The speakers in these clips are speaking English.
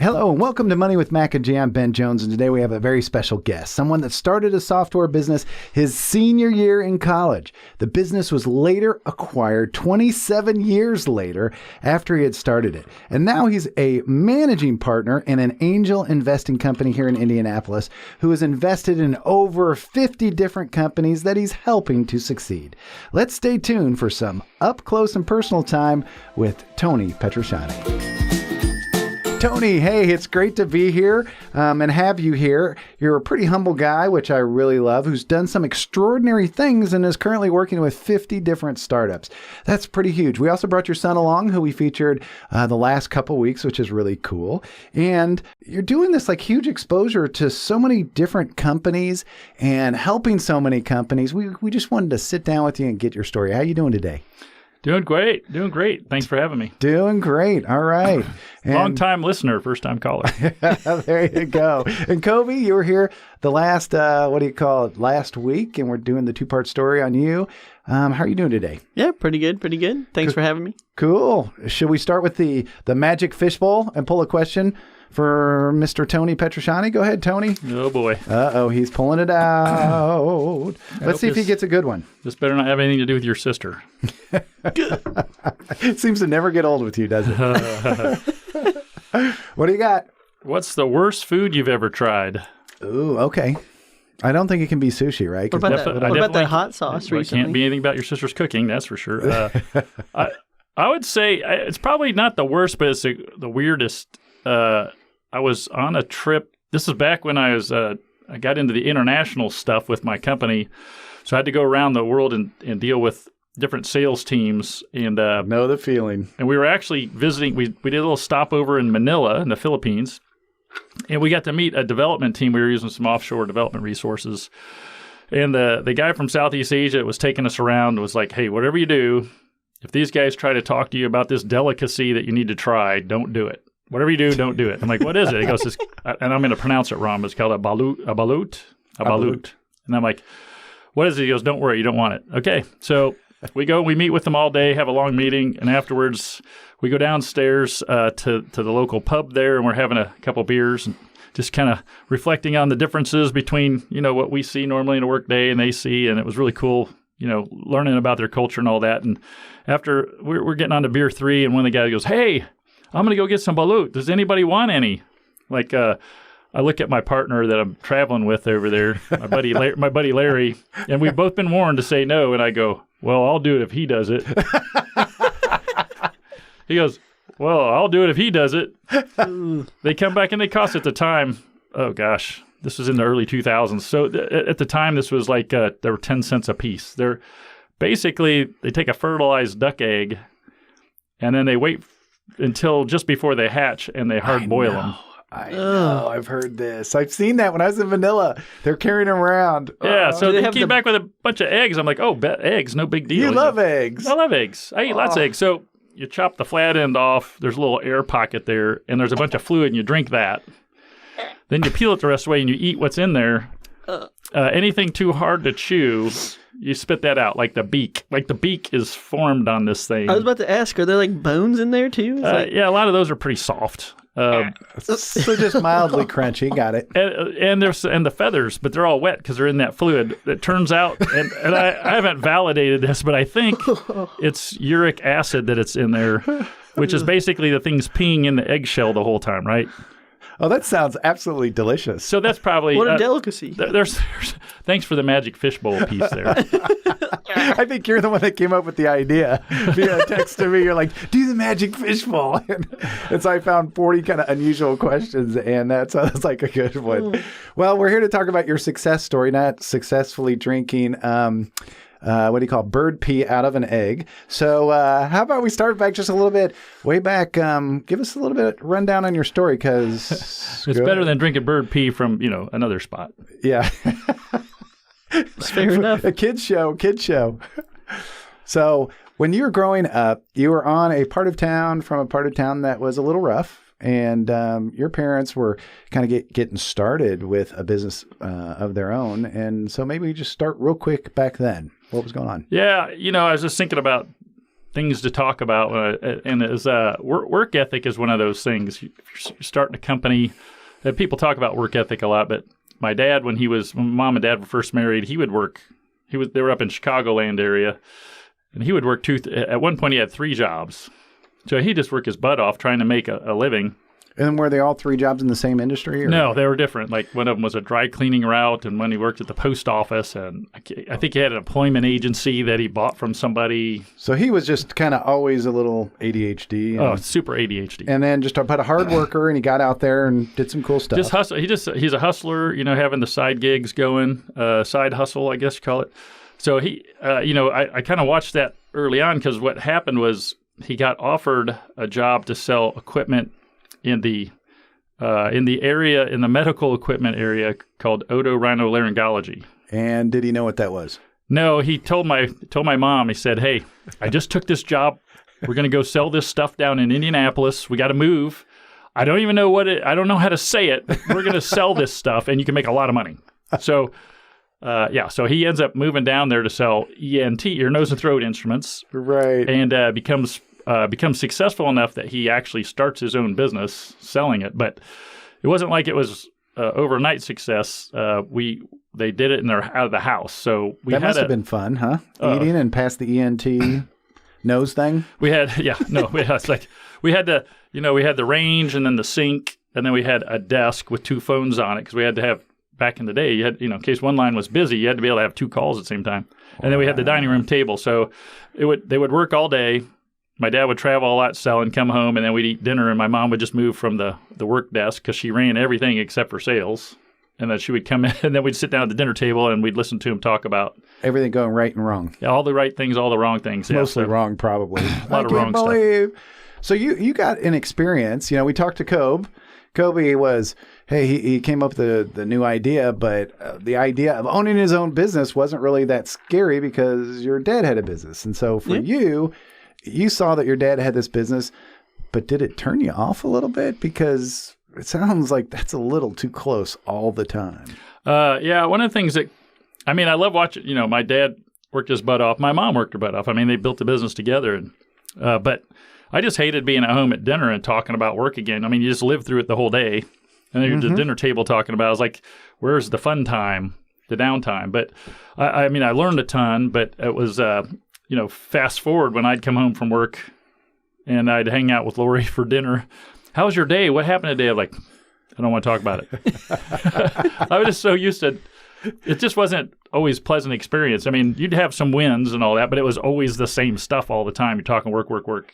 Hello and welcome to Money with Mac and G. I'm Ben Jones, and today we have a very special guest, someone that started a software business his senior year in college. The business was later acquired 27 years later after he had started it. And now he's a managing partner in an angel investing company here in Indianapolis who has invested in over 50 different companies that he's helping to succeed. Let's stay tuned for some up close and personal time with Tony Petrucciani. Tony, hey, it's great to be here and have you here. You're a pretty humble guy, which I really love, who's done some extraordinary things and is currently working with 50 different startups. That's pretty huge. We also brought your son along, who we featured the last couple weeks, which is really cool. And you're doing this like huge exposure to so many different companies and helping so many companies. We just wanted to sit down with you and get your story. How are you doing today? Doing great. Thanks for having me. Doing great. All right. Long-time listener, first-time caller. There you go. And Kobe, you were here the last, last week, and we're doing the two-part story on you. How are you doing today? Yeah, pretty good. Thanks for having me. Cool. Should we start with the magic fishbowl and pull a question for Mr. Tony Petrucciani? Go ahead, Tony. Oh, boy. Uh-oh, he's pulling it out. Let's see if he gets a good one. This better not have anything to do with your sister. It seems to never get old with you, does it? What do you got? What's the worst food you've ever tried? Ooh, okay. I don't think it can be sushi, right? What about that hot sauce recently? It can't be anything about your sister's cooking, that's for sure. I would say it's probably not the worst, but it's the weirdest. I was on a trip. This is back when I got into the international stuff with my company. So I had to go around the world and deal with different sales teams. And know the feeling. And we were actually visiting. We did a little stopover in Manila in the Philippines. And we got to meet a development team. We were using some offshore development resources. And the guy from Southeast Asia that was taking us around was like, hey, whatever you do, if these guys try to talk to you about this delicacy that you need to try, don't do it. Whatever you do, don't do it. I'm like, what is it? He goes, and I'm going to pronounce it wrong, but it's called a balut. And I'm like, what is it? He goes, don't worry, you don't want it. Okay. So we meet with them all day, have a long meeting, and afterwards we go downstairs to the local pub there, and we're having a couple beers and just kind of reflecting on the differences between, what we see normally in a work day and they see, and it was really cool, learning about their culture and all that. And after we're getting on to beer 3, and one of the guys goes, hey, I'm going to go get some balut. Does anybody want any? Like, I look at my partner that I'm traveling with over there, my buddy Larry, and we've both been warned to say no. And I go, well, I'll do it if he does it. He goes, well, I'll do it if he does it. They come back and they cost at the time, oh gosh, this was in the early 2000s. So at the time, this was like, they were 10 cents a piece. They take a fertilized duck egg and then they wait until just before they hatch and they hard boil them. I know. I've heard this. I've seen that when I was in Manila. They're carrying them around. Yeah, so they came back with a bunch of eggs. I'm like, eggs, no big deal. You love eggs. I love eggs. I eat lots of eggs. So you chop the flat end off. There's a little air pocket there, and there's a bunch of fluid, and you drink that. Then you peel it the rest of the way, and you eat what's in there. Anything too hard to chew, you spit that out, like the beak. Like the beak is formed on this thing. I was about to ask, are there like bones in there too? Yeah, a lot of those are pretty soft. So just mildly crunchy. Got it. And the feathers, but they're all wet because they're in that fluid. It turns out, and I haven't validated this, but I think it's uric acid that it's in there, which is basically the thing's peeing in the eggshell the whole time, right? Oh, that sounds absolutely delicious. So that's probably... What a delicacy. There's thanks for the magic fishbowl piece there. I think you're the one that came up with the idea. Via text to me, you're like, do the magic fishbowl. And so I found 40 kind of unusual questions, and that's like a good one. Well, we're here to talk about your success story, not successfully drinking... bird pee out of an egg. So how about we start back just a little bit, way back. Give us a little bit rundown on your story, because it's better than drinking bird pee from, another spot. Yeah. It's fair enough. A kid's show. So when you were growing up, you were on a part of town that was a little rough. And your parents were kind of getting started with a business of their own. And so maybe we just start real quick back then. What was going on? Yeah, I was just thinking about things to talk about, and as work ethic is one of those things. You're starting a company, people talk about work ethic a lot, but my dad, when Mom and Dad were first married, he would work. They were up in Chicagoland area, and he would work at one point he had 3 jobs. So he just worked his butt off trying to make a living. And were they all 3 jobs in the same industry? Or? No, they were different. Like one of them was a dry cleaning route, and when he worked at the post office, and I think he had an employment agency that he bought from somebody. So he was just kind of always a little ADHD. Super ADHD. And then just a hard worker, and he got out there and did some cool stuff. Just hustle. He's a hustler, having the side gigs going, side hustle, I guess you call it. So he, I kind of watched that early on because what happened was he got offered a job to sell equipment in the area, in the medical equipment area called otorhinolaryngology. And did he know what that was? No, he told my mom, he said, "Hey, I just took this job. We're going to go sell this stuff down in Indianapolis. We got to move. I don't even know I don't know how to say it. We're going to sell this stuff and you can make a lot of money." So, so he ends up moving down there to sell ENT, ear, nose, and throat instruments. Right. And becomes successful enough that he actually starts his own business selling it. But it wasn't like it was overnight success. They did it out of the house. So that must have been fun, huh? Eating and past the ENT nose thing. We had we had the range and then the sink, and then we had a desk with 2 phones on it because we had to have. Back in the day, you had, in case one line was busy, you had to be able to have 2 calls at the same time. And then we had the dining room table. So they would work all day. My dad would travel a lot, sell, and come home, and then we'd eat dinner, and my mom would just move from the work desk because she ran everything except for sales. And then she would come in, and then we'd sit down at the dinner table, and we'd listen to him talk about everything going right and wrong. Yeah, all the right things, all the wrong things. Mostly wrong, probably. A lot of wrong stuff. So you got an experience. We talked to Kobe. Kobe was, he came up with the new idea, but the idea of owning his own business wasn't really that scary because your dad had a business. And so for you saw that your dad had this business, but did it turn you off a little bit? Because it sounds like that's a little too close all the time. One of the things that, I love watching, my dad worked his butt off. My mom worked her butt off. They built the business together. But I just hated being at home at dinner and talking about work again. You just live through it the whole day. And then you're at the dinner table talking about it. I was like, where's the fun time, the downtime? But I learned a ton, but it was, fast forward when I'd come home from work and I'd hang out with Lori for dinner. How was your day? What happened today? I'm like, I don't want to talk about it. I was just so used to it just wasn't always pleasant experience. You'd have some wins and all that, but it was always the same stuff all the time. You're talking work.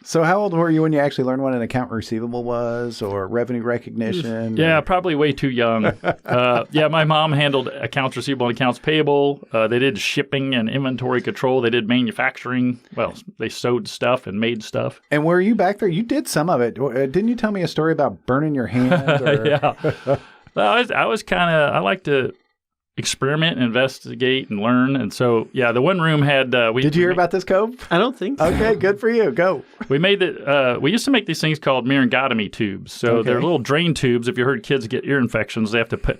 So how old were you when you actually learned what an account receivable was or revenue recognition? Yeah, probably way too young. My mom handled accounts receivable and accounts payable. They did shipping and inventory control. They did manufacturing. Well, they sewed stuff and made stuff. And were you back there? You did some of it. Didn't you tell me a story about burning your hand? Or... Yeah. Well, I like to experiment, investigate, and learn. And so, the one room had... Did you hear about this, Cobe? I don't think so. Okay, good for you. Go. We made it. We used to make these things called myringotomy tubes. So they're little drain tubes. If you heard kids get ear infections, they have to put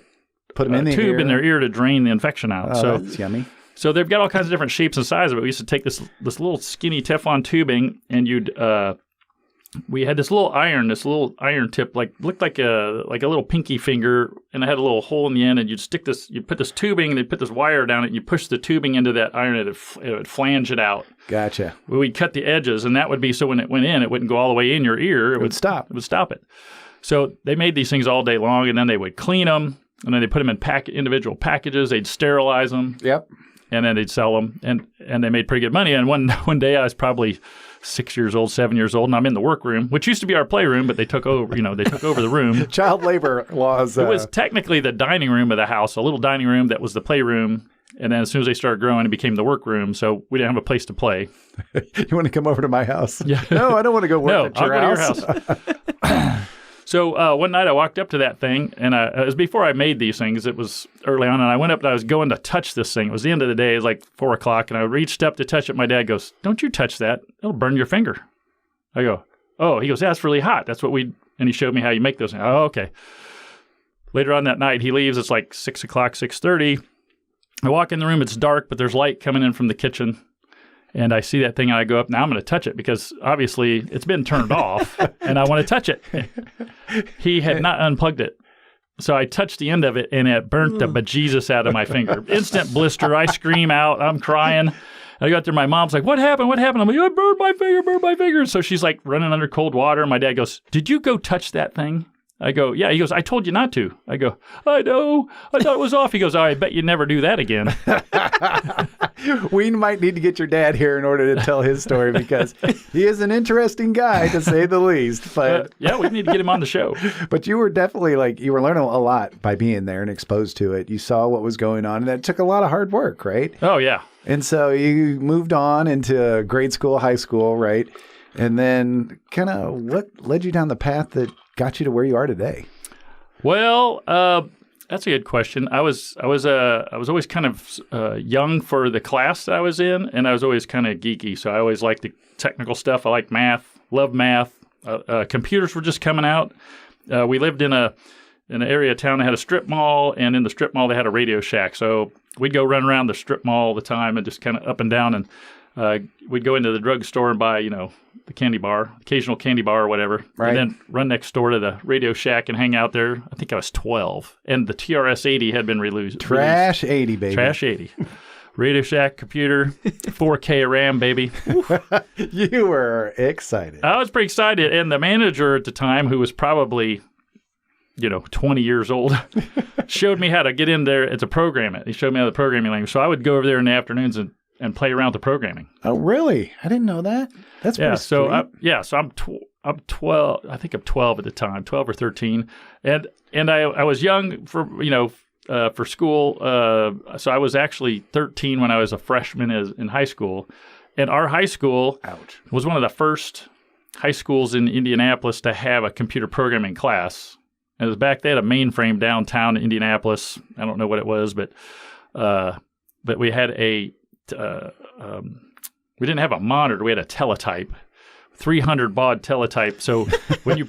them in the tube ear. In their ear to drain the infection out. Oh, that's yummy. So they've got all kinds of different shapes and sizes. But we used to take this little skinny Teflon tubing, and we had this little iron tip, looked like a little pinky finger, and it had a little hole in the end. And you'd put this tubing, and they'd put this wire down it, and you push the tubing into that iron, and it would flange it out. Gotcha. We'd cut the edges, and that would be so when it went in, it wouldn't go all the way in your ear. It would stop. It would stop it. So they made these things all day long, and then they would clean them, and then they put them in individual packages. They'd sterilize them. Yep. And then they'd sell them, and they made pretty good money. And one day I was probably 6 years old, 7 years old, and I'm in the workroom, which used to be our playroom, but they took over. They took over the room. Child labor laws. It was technically the dining room of the house, a little dining room that was the playroom. And then as soon as they started growing, it became the workroom. So we didn't have a place to play. You want to come over to my house? Yeah. No, I don't want to go work at your house. I'll go to your house. So one night I walked up to that thing, and it was before I made these things. It was early on, and I went up and I was going to touch this thing. It was the end of the day. It was like 4 o'clock, and I reached up to touch it. My dad goes, "Don't you touch that. It'll burn your finger." I go, "Oh." He goes, "That's really hot. That's what we..." And he showed me how you make those. Oh, okay. Later on that night, he leaves. It's like 6 o'clock, 6:30. I walk in the room. It's dark, but there's light coming in from the kitchen. And I see that thing and I go up, now I'm going to touch it because obviously it's been turned off and I want to touch it. He had not unplugged it. So I touched the end of it and it burnt the bejesus out of my finger. Instant blister. I scream out. I'm crying. I got there. My mom's like, what happened? What happened? I'm like, I burned my finger. So she's like running under cold water. And my dad goes, did you go touch that thing? I go, yeah. He goes, I told you not to. I go, I know. I thought it was off. He goes, oh, I bet you never do that again. We might need to get your dad here in order to tell his story because he is an interesting guy, to say the least. But yeah, we need to get him on the show. But you were definitely you were learning a lot by being there and exposed to it. You saw what was going on, and it took a lot of hard work, right? Oh, yeah. And so you moved on into grade school, high school, right? And then kind of what led you down the path that got you to where you are today? Well, that's a good question. I was always kind of young for the class that I was in, and I was always kind of geeky. So I always liked the technical stuff. I liked math, loved math. Computers were just coming out. We lived in an area of town that had a strip mall, and in the strip mall they had a Radio Shack. So we'd go run around the strip mall all the time and just kind of up and down, and we'd go into the drugstore and buy, the candy bar, occasional candy bar or whatever, right. And then run next door to the Radio Shack and hang out there. I think I was 12, and the TRS-80 had been released. Trash 80, baby. Trash 80. Radio Shack computer, 4K RAM, baby. You were excited. I was pretty excited, and the manager at the time, who was probably 20 years old, showed me how to get in there to program it. He showed me how the programming language. So I would go over there in the afternoons and play around with the programming. Oh, really? I didn't know that. That's pretty sweet. So I'm 12. I think I'm 12 at the time, 12 or 13, and I was young for school. So I was actually 13 when I was a freshman in high school, and our high school was one of the first high schools in Indianapolis to have a computer programming class. And it was back, they had a mainframe downtown in Indianapolis. I don't know what it was, but we had we didn't have a monitor. We had a teletype, 300 baud teletype. So when you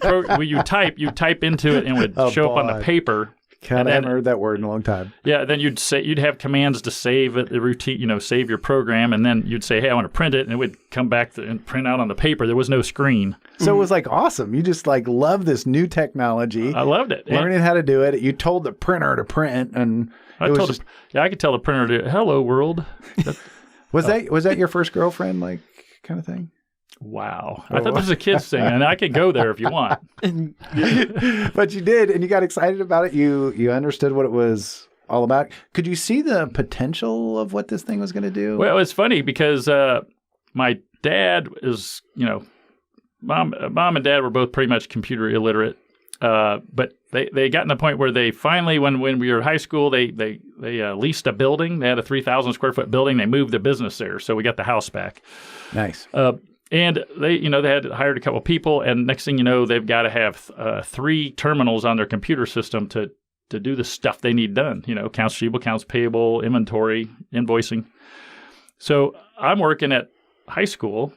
type into it and it would show up on the paper. God, I haven't heard that word in a long time. Yeah, then you'd have commands to save it, the routine, save your program, and then you'd say, hey, I want to print it, and it would come back and print out on the paper. There was no screen. So it was awesome. You just love this new technology. I loved it. Learning how to do it. You told the printer to print, and I could tell the printer to, hello, world. Was that your first girlfriend, kind of thing? Wow. I thought this was a kid's thing, and I could go there if you want. But you did, and you got excited about it. You understood what it was all about. Could you see the potential of what this thing was going to do? Well, it's funny because my dad is, mom and dad were both pretty much computer illiterate. But they got to the point where they finally, when we were in high school, they leased a building. They had a 3,000 square foot building. They moved the business there, so we got the house back. Nice. And they had hired a couple of people, and next thing you know, they've got to have 3 terminals on their computer system to do the stuff they need done. Accounts receivable, accounts payable, inventory, invoicing. So I'm working at high school.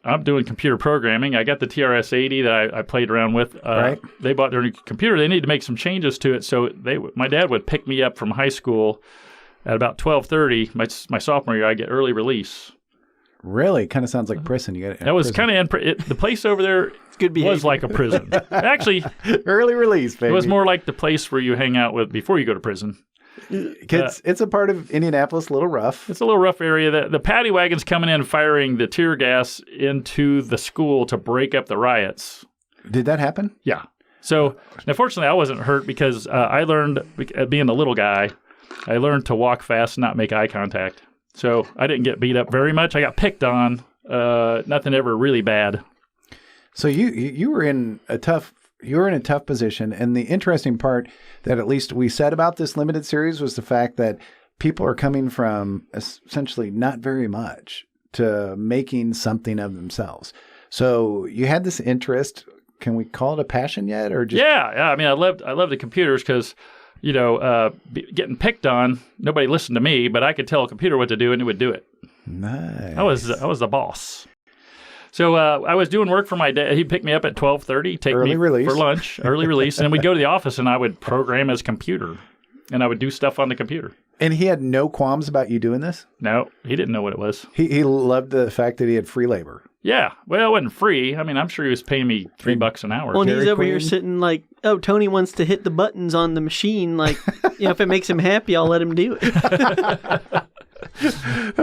I'm doing computer programming. I got the TRS-80 that I played around with. Right. They bought their new computer. They needed to make some changes to it. So my dad would pick me up from high school at about 12:30. My sophomore year, I get early release. Really? Kind of sounds like prison. That was kind of the place over there was like a prison. Actually, early release, baby. It was more like the place where you hang out with before you go to prison. It's a part of Indianapolis, a little rough. It's a little rough area. The paddy wagon's coming in firing the tear gas into the school to break up the riots. Did that happen? Yeah. So, unfortunately, I wasn't hurt because I learned, being a little guy, I learned to walk fast and not make eye contact. So I didn't get beat up very much. I got picked on. Nothing ever really bad. So you were in a tough position, and the interesting part that at least we said about this limited series was the fact that people are coming from essentially not very much to making something of themselves. So you had this interest. Can we call it a passion yet, or just? Yeah. I mean, I loved the computers because, getting picked on, nobody listened to me, but I could tell a computer what to do, and it would do it. Nice. I was the boss. So I was doing work for my dad. He'd pick me up at 12:30, take me for lunch, early release, and then we'd go to the office, and I would program his computer, and I would do stuff on the computer. And he had no qualms about you doing this? No, he didn't know what it was. He loved the fact that he had free labor. Yeah. Well, it wasn't free. I mean, I'm sure he was paying me $3 an hour. Well, and he's Dairy over here Queen. sitting like, oh, Tony wants to hit the buttons on the machine. Like, if it makes him happy, I'll let him do it.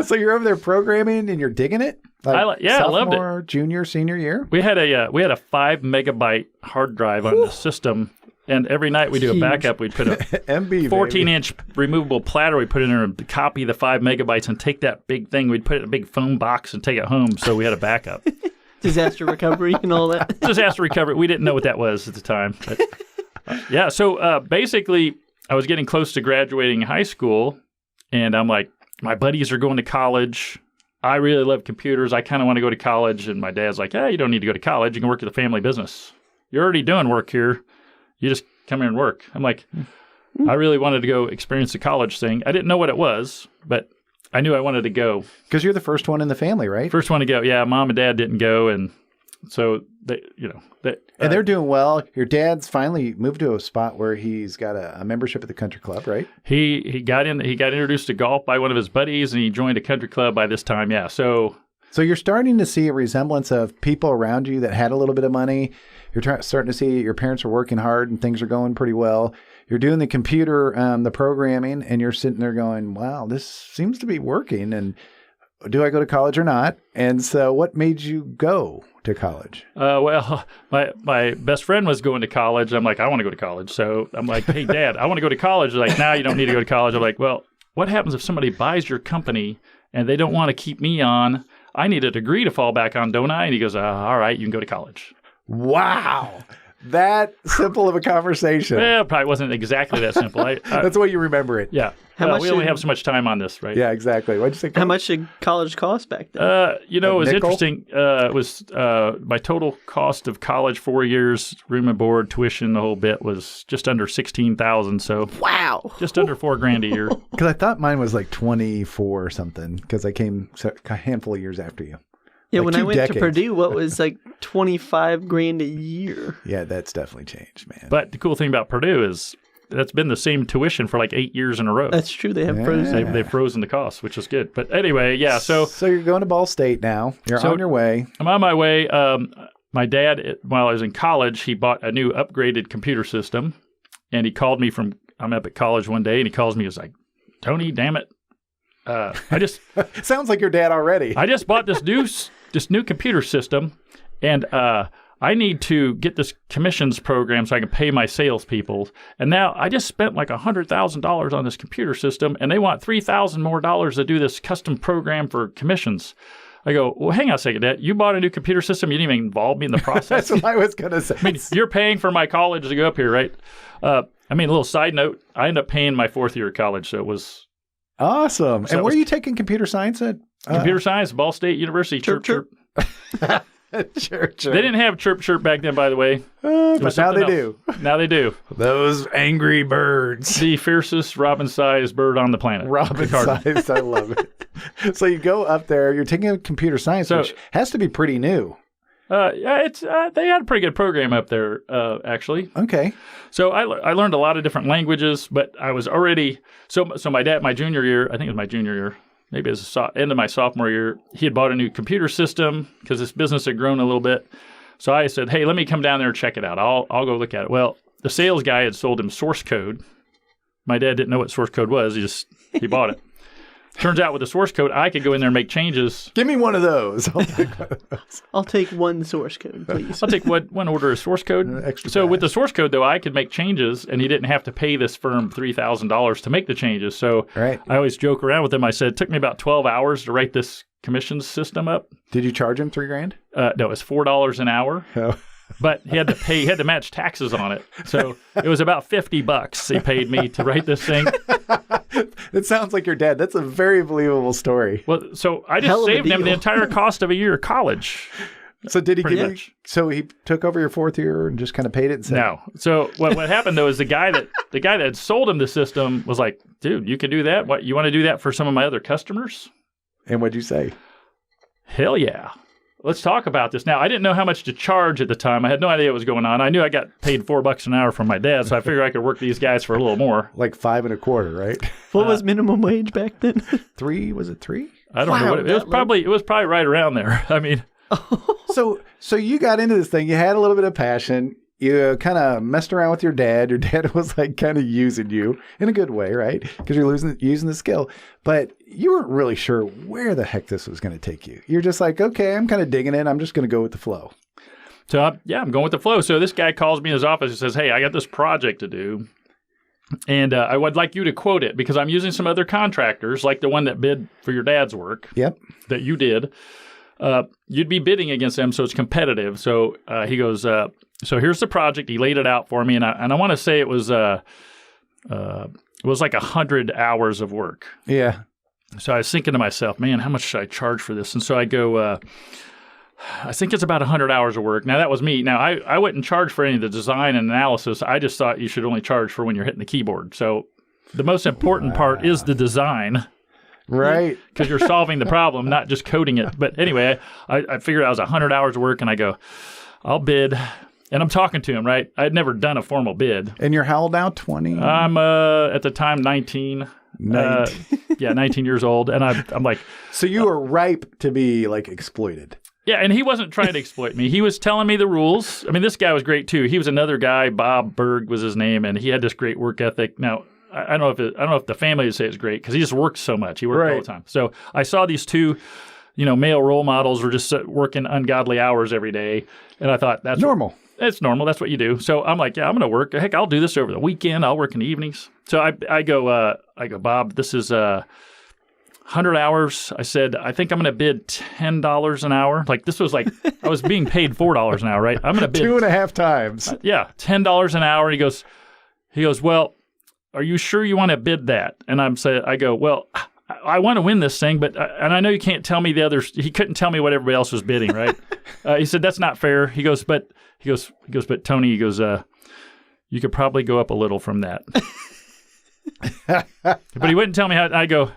So you're over there programming and you're digging it? I loved it. Sophomore, junior, senior year? We had a 5 megabyte hard drive on the system, and every night we do a Huge. backup. We'd put a MB, 14-inch removable platter. We put in there and copy the 5 megabytes and take that big thing. We'd put it in a big foam box and take it home. So we had a backup. Disaster recovery and all that. Disaster recovery. We didn't know what that was at the time. But, yeah. So basically, I was getting close to graduating high school, and I'm like, my buddies are going to college. I really love computers. I kind of want to go to college. And my dad's like, you don't need to go to college. You can work at the family business. You're already doing work here. You just come here and work. I'm like, I really wanted to go experience the college thing. I didn't know what it was, but I knew I wanted to go. Because you're the first one in the family, right? First one to go. Yeah, mom and dad didn't go. And so, And they're doing well. Your dad's finally moved to a spot where he's got a membership at the country club, right? He got introduced to golf by one of his buddies, and he joined a country club by this time. Yeah, so you're starting to see a resemblance of people around you that had a little bit of money. You're starting to see your parents are working hard and things are going pretty well. You're doing the computer, the programming, and you're sitting there going, wow, this seems to be working. And do I go to college or not? And so what made you go to college? Well, my best friend was going to college. I'm like, I want to go to college. So I'm like, hey, Dad, I want to go to college. They're like, no, you don't need to go to college. I'm like, well, what happens if somebody buys your company and they don't want to keep me on? I need a degree to fall back on, don't I? And he goes, all right, you can go to college. Wow. That simple of a conversation. Well, it probably wasn't exactly that simple. That's the way you remember it. Yeah. How much we only did- have so much time on this, right? Yeah, exactly. What'd you say? How much did college cost back then? It was nickel? interesting. It was my total cost of college, 4 years, room and board, tuition, the whole bit was just under $16,000. So Wow. just under $4,000 a year. Because I thought mine was like 24 or something because I came a handful of years after you. Yeah, Like when 2 I went decades. to Purdue, what was like $25,000 a year? Yeah, that's definitely changed, man. But the cool thing about Purdue is that's been the same tuition for like 8 years in a row. That's true. They have Yeah. frozen. They've frozen the cost, which is good. But anyway, yeah. So you're going to Ball State now. You're So- on your way. I'm on my way. My dad, while I was in college, he bought a new upgraded computer system, and he called me I'm up at college one day, and he calls me. He was like, Tony, damn it. Sounds like your dad already. I just bought this new computer system, and I need to get this commissions program so I can pay my salespeople. And now I just spent like $100,000 on this computer system, and they want $3,000 more to do this custom program for commissions. I go, well, hang on a second, Dad. You bought a new computer system. You didn't even involve me in the process. That's what I was going to say. I mean, you're paying for my college to go up here, right? A little side note, I ended up paying my 4th year of college, so it was Awesome. So And it where was- are you taking computer science at? computer science, Ball State University. Chirp, chirp. Sure. They didn't have chirp back then, by the way. It But was now they something do. else. Now they do. Those angry birds. The fiercest robin-sized bird on the planet. Robin The cardinal. size. I love it. So you go up there. You're taking a computer science, So- which has to be pretty new. Yeah, it's they had a pretty good program up there, actually. Okay. So I learned a lot of different languages, but I was already so my dad, my junior year, I think it was my junior year, maybe it was end of my sophomore year, he had bought a new computer system because this business had grown a little bit. So I said, hey, let me come down there and check it out. I'll go look at it. Well, the sales guy had sold him source code. My dad didn't know what source code was. He bought it. Turns out with the source code, I could go in there and make changes. Give me one of those. I'll take one of those. I'll take one source code, please. I'll take one order of source code. Extra So with fast. the source code, though, I could make changes, and he didn't have to pay this firm $3,000 to make the changes. So Right. I always joke around with him. I said, it took me about 12 hours to write this commissions system up. Did you charge him $3,000? No, it was $4 an hour, Oh. but he had to match taxes on it. So it was about $50 he paid me to write this thing. It sounds like your dad. That's a very believable story. Well, so I Hell just of a saved him the deal. entire cost of a year of college. So did he Pretty give you? much. So he took over your 4th year and just kind of paid it and said, No. So what happened though is the guy that had sold him the system was like, dude, you can do that. What, you want to do that for some of my other customers? And what'd you say? Hell yeah. let's talk about this. Now, I didn't know how much to charge at the time. I had no idea what was going on. I knew I got paid $4 an hour from my dad, so I figured I could work these guys for a little more. Like 5 1/4, right? What was minimum wage back then? 3, was it 3? I don't know what it was. Probably right around there. I mean, So you got into this thing. You had a little bit of passion. You kind of messed around with your dad. Your dad was like kind of using you in a good way, right? Because you're using the skill. But you weren't really sure where the heck this was going to take you. You're just like, okay, I'm kind of digging it. I'm just going to go with the flow. So, I'm going with the flow. So this guy calls me in his office and says, hey, I got this project to do. And I would like you to quote it because I'm using some other contractors, like the one that bid for your dad's work. Yep. That you did. You'd be bidding against them, so it's competitive. So he goes, so here's the project. He laid it out for me, and I want to say it was like 100 hours of work. Yeah. So I was thinking to myself, man, how much should I charge for this? And so I go, I think it's about 100 hours of work. Now, that was me. Now, I wouldn't charge for any of the design and analysis. I just thought you should only charge for when you're hitting the keyboard. So the most important part is the design. Right. Because you're solving the problem, not just coding it. But anyway, I figured I was 100 hours of work, and I go, I'll bid. And I'm talking to him, right? I'd never done a formal bid. And you're how old now? 20? I'm, at the time, 19. 19 years old. And I'm like... So you were ripe to be, like, exploited. Yeah, and he wasn't trying to exploit me. He was telling me the rules. I mean, this guy was great, too. He was another guy, Bob Berg was his name, and he had this great work ethic. Now... I don't know if the family would say it's great because he just worked so much. He worked all the time. So I saw these two, male role models were just working ungodly hours every day, and I thought that's normal. It's normal. That's what you do. So I'm like, yeah, I'm going to work. Heck, I'll do this over the weekend. I'll work in the evenings. So I go, Bob, this is 100 hours. I said, I think I'm going to bid $10 an hour. Like this was like I was being paid $4 an hour, right? I'm going to bid 2.5 times. $10 an hour. He goes, well. Are you sure you want to bid that? And I go, well, I want to win this thing, but and I know you can't tell me the others. He couldn't tell me what everybody else was bidding, right? He said that's not fair. He goes, but Tony, he goes, you could probably go up a little from that. But he wouldn't tell me how. I go,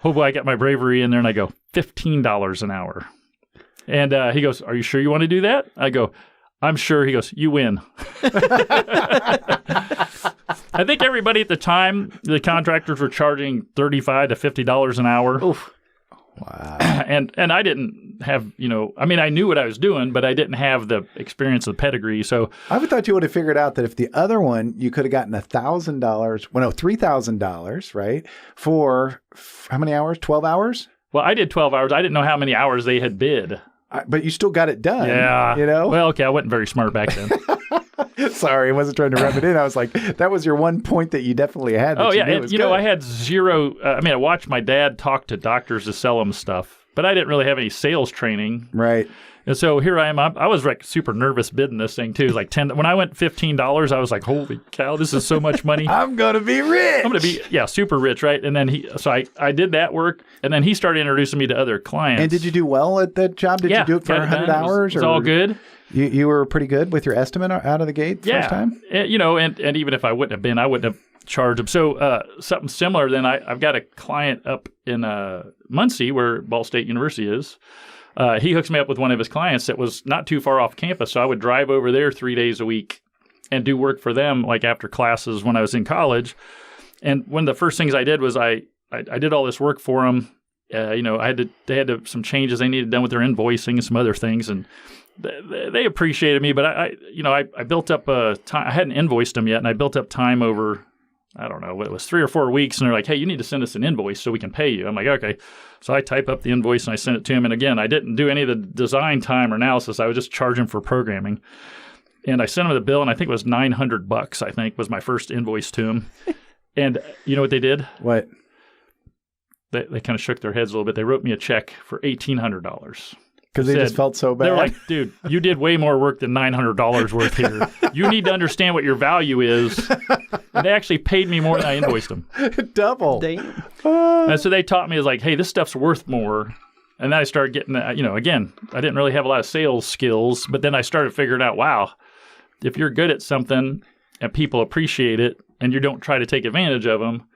oh boy, I got my bravery in there, and I go $15 an hour. And he goes, are you sure you want to do that? I go, I'm sure. He goes, you win. I think everybody at the time, the contractors were charging $35 to $50 an hour. Oof. Wow. And I didn't have, I knew what I was doing, but I didn't have the experience, the pedigree. So I would thought you would have figured out that if the other one, you could have gotten $1,000, $3,000, right? For how many hours? 12 hours? Well, I did 12 hours. I didn't know how many hours they had bid. But you still got it done. Yeah. Well, okay. I wasn't very smart back then. Sorry, I wasn't trying to rub it in. I was like, that was your one point that you definitely had. Oh, yeah. And, I had zero. I watched my dad talk to doctors to sell them stuff, but I didn't really have any sales training. Right. And so here I am. I was like super nervous bidding this thing too. Like when I went $15, I was like, holy cow, this is so much money. I'm going to be rich. I'm going to be, super rich, right? And then I did that work, and then he started introducing me to other clients. And did you do well at that job? Did you do it for 100 hours? It was all good. You were pretty good with your estimate out of the gate first time? And even if I wouldn't have been, I wouldn't have charged him. So something similar, then I've got a client up in Muncie where Ball State University is. He hooks me up with one of his clients that was not too far off campus. So I would drive over there 3 days a week and do work for them like after classes when I was in college. And one of the first things I did was I did all this work for them. They had some changes they needed done with their invoicing and some other things. And they appreciated me, but I built up time. I hadn't invoiced them yet, and I built up time over, I don't know what it was, 3 or 4 weeks. And they're like, hey, you need to send us an invoice so we can pay you. I'm like, okay. So I type up the invoice and I send it to him. And again, I didn't do any of the design time or analysis. I was just charging for programming. And I sent him the bill, and I think it was $900, I think, was my first invoice to him. And you know what they did? What? They kind of shook their heads a little bit. They wrote me a check for $1,800. Because they just felt so bad. They're like, dude, you did way more work than $900 worth here. You need to understand what your value is. And they actually paid me more than I invoiced them. Double. Damn. And so they taught me, hey, this stuff's worth more. And then I started getting, again, I didn't really have a lot of sales skills, but then I started figuring out, wow, if you're good at something and people appreciate it and you don't try to take advantage of them,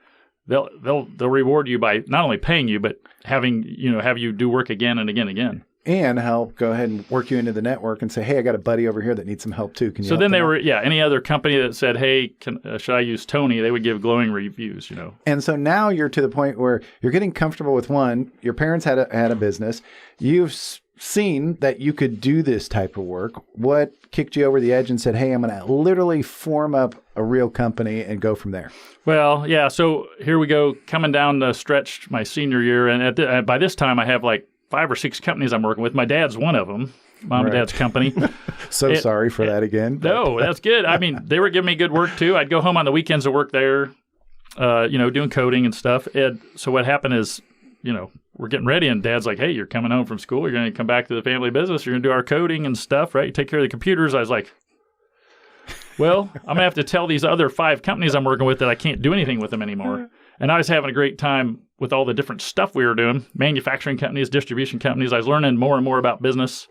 they'll reward you by not only paying you, but having, have you do work again and again and again. and help go ahead and work you into the network and say, hey, I got a buddy over here that needs some help too. Can you So help then them they out? were, any other company that said, hey, should I use Tony? They would give glowing reviews, And so now you're to the point where you're getting comfortable with one. Your parents had a business. You've seen that you could do this type of work. What kicked you over the edge and said, hey, I'm going to literally form up a real company and go from there? Well, yeah. So here we go, coming down the stretch my senior year. And by this time, I have like 5 or 6 companies I'm working with. My dad's one of them, Mom and Dad's company. Sorry for that again. No, that's good. I mean, they were giving me good work too. I'd go home on the weekends to work there, doing coding and stuff. And so what happened is, we're getting ready, and Dad's like, hey, you're coming home from school. You're going to come back to the family business. You're going to do our coding and stuff, right? You take care of the computers. I was like, well, I'm going to have to tell these other 5 companies I'm working with that I can't do anything with them anymore. And I was having a great time with all the different stuff we were doing, manufacturing companies, distribution companies. I was learning more and more about business.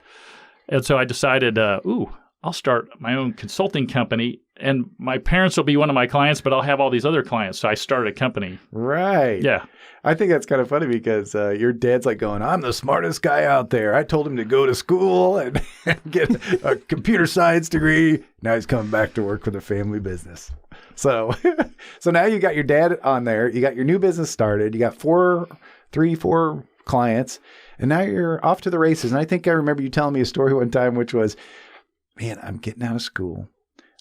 And so I decided, I'll start my own consulting company, and my parents will be one of my clients, but I'll have all these other clients. So I started a company. Right. Yeah. I think that's kind of funny because your dad's like going, I'm the smartest guy out there. I told him to go to school and get a computer science degree. Now he's coming back to work for the family business. So now you got your dad on there. You got your new business started. You got 4 clients, and now you're off to the races. And I think I remember you telling me a story one time, which was, man, I'm getting out of school.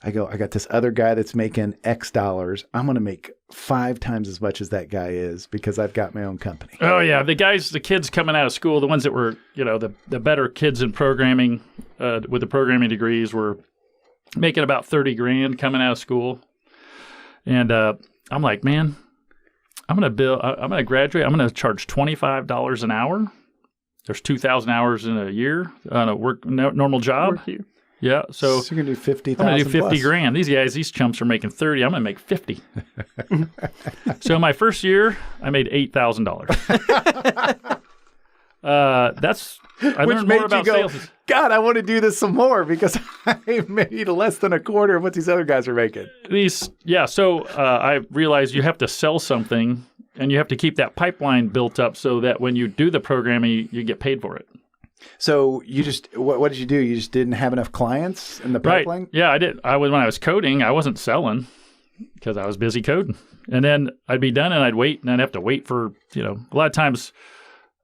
I got this other guy that's making X dollars. I'm going to make 5 times as much as that guy is because I've got my own company. Oh, yeah. The kids coming out of school, the ones that were, the better kids in programming with the programming degrees were making about $30,000 coming out of school. And I'm like, man, I'm going to graduate. I'm going to charge $25 an hour. There's 2,000 hours in a year on a normal job. Work here. Yeah, so you're gonna do 50,000. I'm gonna do 50 grand. These chumps are making 30. I'm gonna make 50. So my first year, I made $8,000. I Which learned made more about you go, sales. God, I want to do this some more because I made less than a quarter of what these other guys are making. So I realized you have to sell something, and you have to keep that pipeline built up so that when you do the programming, you get paid for it. So you just what did you do? You just didn't have enough clients in the pipeline? Right. Yeah, I did. When I was coding, I wasn't selling because I was busy coding. And then I'd be done and I'd wait, and I'd have to wait for, a lot of times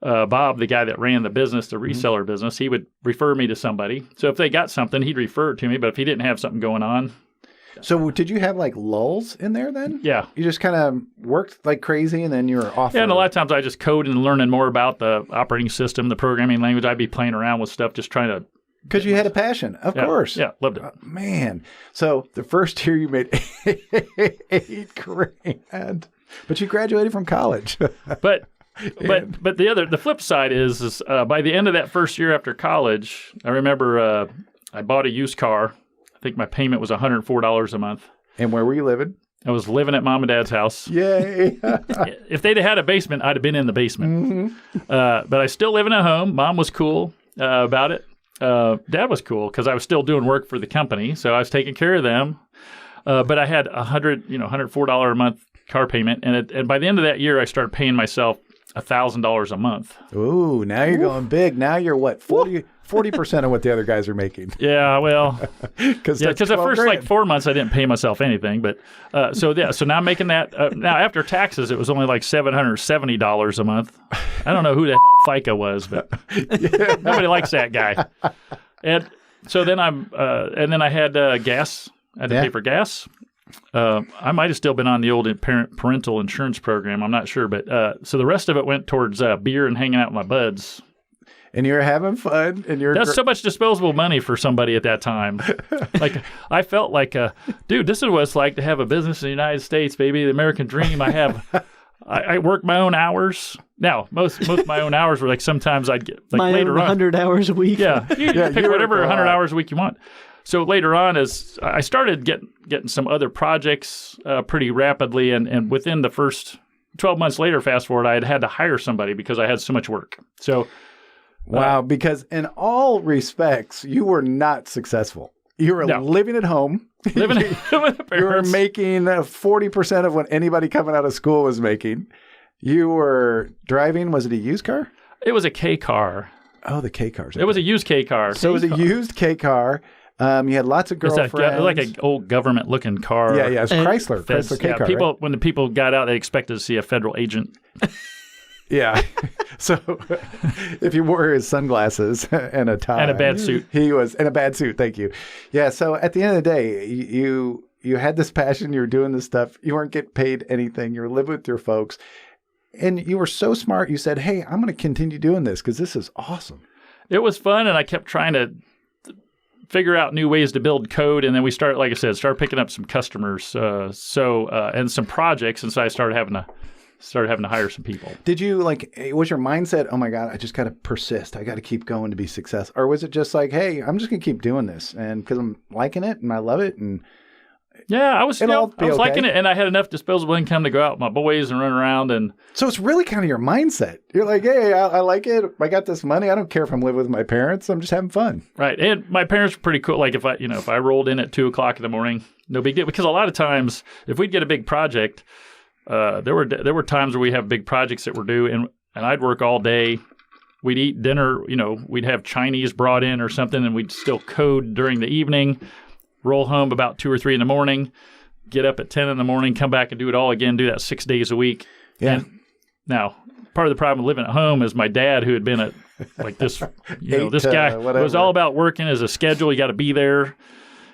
Bob, the guy that ran the business, the reseller business, he would refer me to somebody. So if they got something, he'd refer it to me. But if he didn't have something going on. So did you have like lulls in there then? Yeah. You just kind of worked like crazy and then you were off. Yeah, and a lot of times I just code and learning more about the operating system, the programming language. I'd be playing around with stuff, just trying to. Because you had a passion, of course. Yeah, loved it. Man. So the first year you made $8,000, but you graduated from college. But the flip side is by the end of that first year after college, I remember I bought a used car. I think my payment was $104 a month. And where were you living? I was living at Mom and Dad's house. Yay. If they'd have had a basement, I'd have been in the basement. But I still living at home. Mom was cool about it. Dad was cool because I was still doing work for the company, so I was taking care of them. But I had $104 a month car payment, and by the end of that year, I started paying myself $1,000 a month. Ooh, now you're going big. Now you're what, 40% of what the other guys are making. Yeah, well, because the first like 4 months I didn't pay myself anything, but so now I'm making that. Now after taxes, it was only like $770 a month. I don't know who the hell FICA was, but nobody likes that guy. And so then I had gas. I had to pay for gas. I might have still been on the old parental insurance program. I'm not sure, but so the rest of it went towards beer and hanging out with my buds. And you're having fun, and that's so much disposable money for somebody at that time. Like I felt like, dude, this is what it's like to have a business in the United States, baby, the American dream. I work my own hours. Now, most of my own hours were like sometimes I'd get like my later own 100 hours a week. Yeah, you pick whatever 100 hours a week you want. So later on, as I started getting some other projects pretty rapidly, and within the first 12 months later, fast forward, I had to hire somebody because I had so much work. So, wow, because in all respects, you were not successful. You were living at home. Living with the parents. You were making 40% of what anybody coming out of school was making. You were driving, was it a used car? It was a K car. Oh, the K cars. It was a used K car. So it was a used K car. You had lots of girlfriends. Like an old government-looking car. Yeah, it's Chrysler K car. People, right? when the people got out, they expected to see a federal agent. Yeah. So if you wore his sunglasses and a tie. And a bad suit. He was in a bad suit. Thank you. Yeah. So at the end of the day, you had this passion. You were doing this stuff. You weren't getting paid anything. You were living with your folks. And you were so smart. You said, hey, I'm going to continue doing this because this is awesome. It was fun. And I kept trying to figure out new ways to build code. And then we started, like I said, picking up some customers. And some projects. And so I started having to hire some people. Did you was your mindset, oh my God, I just got to persist. I got to keep going to be successful. Or was it just like, hey, I'm just going to keep doing this and because I'm liking it and I love it. And yeah, I was liking it. And I had enough disposable income to go out with my boys and run around. And so it's really kind of your mindset. You're like, hey, I like it. I got this money. I don't care if I'm living with my parents. I'm just having fun. Right. And my parents were pretty cool. Like if I rolled in at 2:00 in the morning, no big deal. Because a lot of times if we'd get a big project, there were times where we have big projects that were due, and I'd work all day. We'd eat dinner, we'd have Chinese brought in or something, and we'd still code during the evening, roll home about 2 or 3 in the morning, get up at 10 in the morning, come back and do it all again, do that 6 days a week. Yeah. And now, part of the problem with living at home is my dad, who had been at like this, this guy was all about working as a schedule. You got to be there.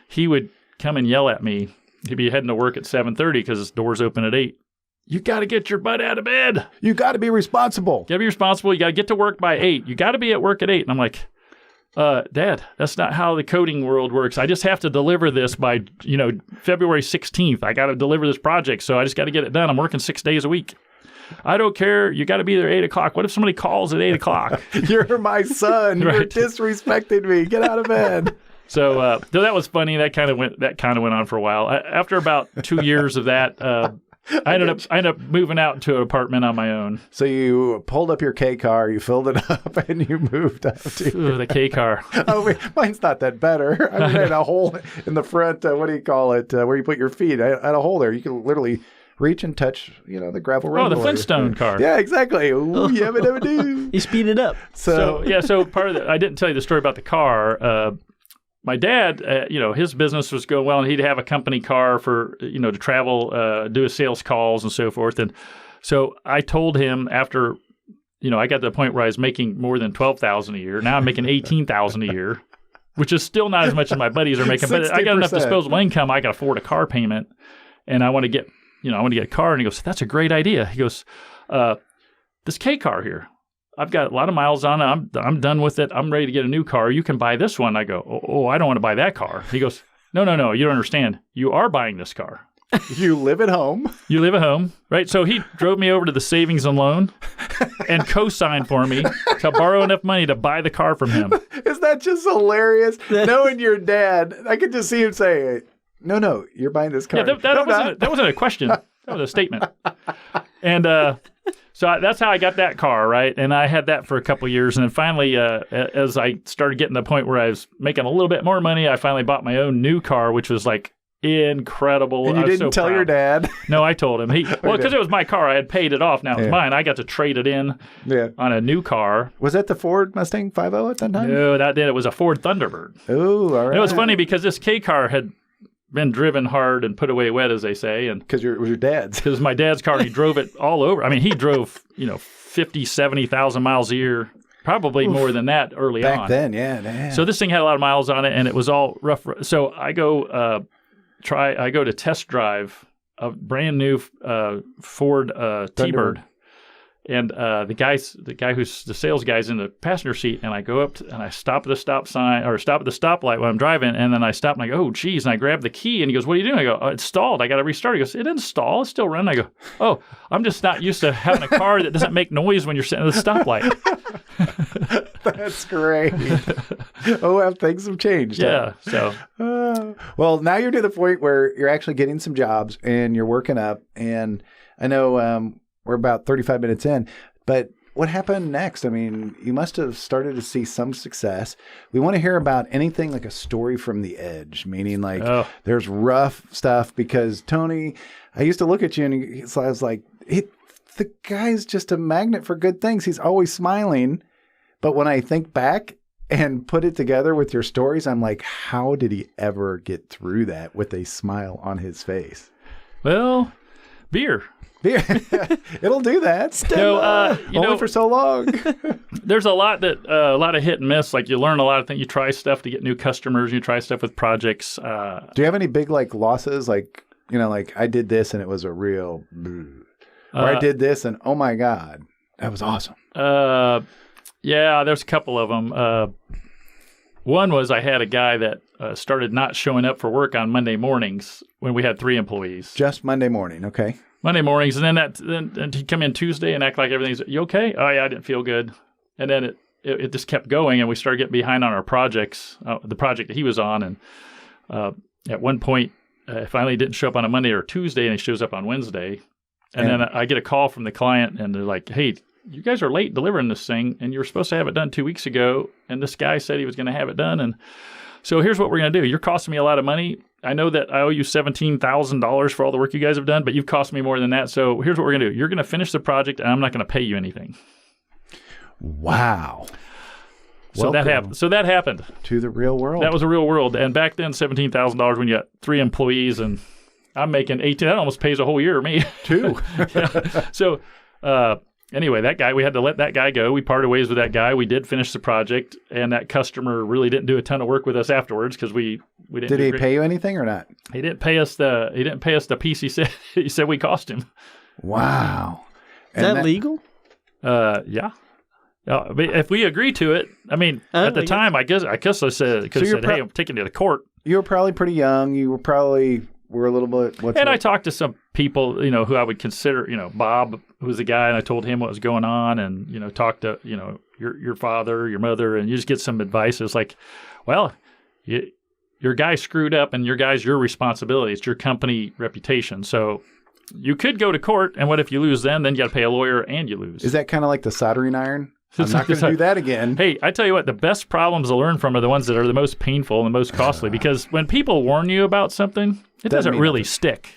He would come and yell at me. He'd be heading to work at 7:30 because his doors open at 8. You got to get your butt out of bed. You got to be responsible. You got to be responsible. You got to get to work by 8. You got to be at work at 8. And I'm like, Dad, that's not how the coding world works. I just have to deliver this by, February 16th. I got to deliver this project, so I just got to get it done. I'm working 6 days a week. I don't care. You got to be there at 8:00. What if somebody calls at 8:00? You're my son. Right. You're disrespecting me. Get out of bed. So that was funny. That kind of went on for a while. After about 2 years of that, I ended up moving out into an apartment on my own. So you pulled up your K car, you filled it up, and you moved up to the K car. Oh, wait, mine's not that better. I mean, I had a hole in the front. What do you call it? Where you put your feet? I had a hole there. You can literally reach and touch, the gravel road. Oh, the Flintstone car. Yeah, exactly. Ooh, yabba-dabba-doo. You speed it up. So part of I didn't tell you the story about the car. My dad, his business was going well, and he'd have a company car for, to travel, do his sales calls and so forth. And so I told him after, I got to the point where I was making more than $12,000 a year. Now I'm making $18,000 a year, which is still not as much as my buddies are making. 60%. But I got enough disposable income. I can afford a car payment, and I want to get, a car. And he goes, that's a great idea. He goes, this K car here, I've got a lot of miles on it. I'm done with it. I'm ready to get a new car. You can buy this one. I go, oh, I don't want to buy that car. He goes, no, you don't understand. You are buying this car. You live at home. You live at home, right? So he drove me over to the savings and loan and co-signed for me to borrow enough money to buy the car from him. Is that just hilarious? Knowing your dad, I could just see him say, no, you're buying this car. Yeah, that wasn't a question. That was a statement. And so that's how I got that car, right? And I had that for a couple of years. And then finally, as I started getting to the point where I was making a little bit more money, I finally bought my own new car, which was like incredible. And you didn't tell your dad? No, I told him. Because it was my car. I had paid it off. Now it's mine. I got to trade it in on a new car. Was that the Ford Mustang 5.0 at that time? No, it was a Ford Thunderbird. Oh, all right. And it was funny because this K car had been driven hard and put away wet, as they say. And because it was your dad's. Because my dad's car, he drove it all over. I mean, he drove, 50, 70,000 miles a year, probably more than that early on. Back then, yeah. So this thing had a lot of miles on it, and it was all rough. So I go to test drive a brand new Ford T-Bird. And the guy who's the sales guy's in the passenger seat, and I go up and I stop at the stop sign or stop at the stoplight when I'm driving, and then I stop and I go, oh geez, and I grab the key, and he goes, what are you doing? I go, oh, it's stalled. I got to restart. He goes, it didn't stall. It's still running. I go, oh, I'm just not used to having a car that doesn't make noise when you're sitting at the stoplight. That's great. Oh, well, things have changed. Yeah. Huh? So, well, now you're to the point where you're actually getting some jobs and you're working up, and I know. We're about 35 minutes in, but what happened next? I mean, you must have started to see some success. We want to hear about anything like a story from the edge, meaning there's rough stuff, because Tony, I used to look at you and I was like, the guy's just a magnet for good things. He's always smiling, But when I think back and put it together with your stories, I'm like, how did he ever get through that with a smile on his face? Well, beer. Beer. It'll do that. Only for so long. There's a lot of hit and miss. Like you learn a lot of things. You try stuff to get new customers. You try stuff with projects. Do you have any big like losses? Like, like I did this and it was a real, or I did this and oh my God, that was awesome. Yeah, there's a couple of them. One was I had a guy that started not showing up for work on Monday mornings when we had 3 employees. Just Monday morning, okay. Monday mornings, and then he'd come in Tuesday and act like everything's, you okay? Oh, yeah, I didn't feel good. And then it just kept going, and we started getting behind on our projects, the project that he was on. And at one point, finally didn't show up on a Monday or Tuesday, and he shows up on Wednesday. And then I get a call from the client, and they're like, hey, you guys are late delivering this thing, and you were supposed to have it done 2 weeks ago, and this guy said he was going to have it done. And so here's what we're going to do. You're costing me a lot of money. I know that I owe you $17,000 for all the work you guys have done, but you've cost me more than that. So here's what we're going to do. You're going to finish the project, and I'm not going to pay you anything. Wow. So that happened. So that happened. To the real world. That was a real world. And back then, $17,000 when you got 3 employees, and I'm making 18. That almost pays a whole year of me. 2. Yeah. So anyway, that guy, we had to let that guy go. We parted ways with that guy. We did finish the project, and that customer really didn't do a ton of work with us afterwards because we didn't. Did he pay you anything or not? He didn't pay us the piece he said we cost him. Wow. Is that legal? Yeah. But if we agree to it, I mean, at the time, I guess I said, hey, I'm taking you to court. You were probably pretty young. You were a little bit. I talked to some people, who I would consider, Bob, who was the guy, and I told him what was going on, and talked to, your father, your mother, and you just get some advice. It's like, well, your guy screwed up, and your responsibility. It's your company reputation. So you could go to court, and what if you lose then? Then you got to pay a lawyer, and you lose. Is that kind of like the soldering iron? I'm not going to do that again. Hey, I tell you what, the best problems to learn from are the ones that are the most painful and the most costly, because when people warn you about something, it doesn't really stick.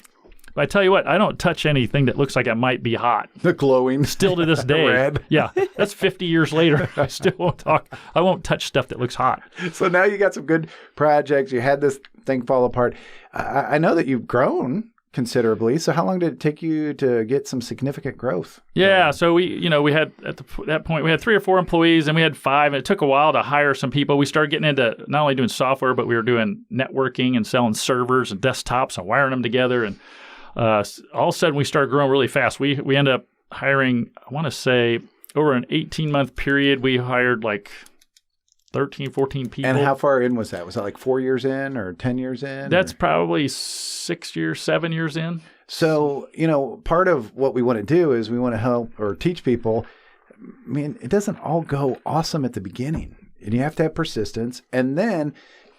But I tell you what, I don't touch anything that looks like it might be hot. The glowing. Still to this day. Red. Yeah, that's 50 years later. I still won't talk. I won't touch stuff that looks hot. So now you got some good projects. You had this thing fall apart. I know that you've grown considerably. So how long did it take you to get some significant growth? Yeah, so we had at that point we had 3 or 4 employees, and we had 5. And it took a while to hire some people. We started getting into not only doing software, but we were doing networking and selling servers and desktops and wiring them together. And all of a sudden, we started growing really fast. We ended up hiring, I want to say, over an 18-month period, we hired like 13, 14 people. And how far in was that? Was that like 4 years in or 10 years in? That's probably 6 years, 7 years in. So, part of what we want to do is we want to help or teach people. I mean, it doesn't all go awesome at the beginning. And you have to have persistence. And then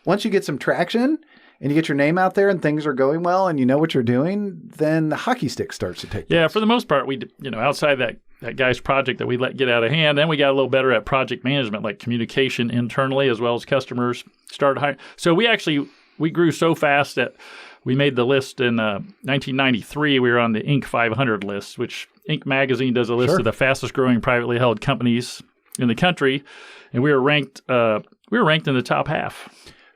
once you get some traction and you get your name out there and things are going well and you know what you're doing, then the hockey stick starts to take place. Yeah, for the most part, we, outside that guy's project that we let get out of hand, then we got a little better at project management, like communication internally as well as customers started hiring. So we grew so fast that we made the list in 1993. We were on the Inc. 500 list, which Inc. magazine does a list of the fastest growing privately held companies in the country, and we were ranked in the top half.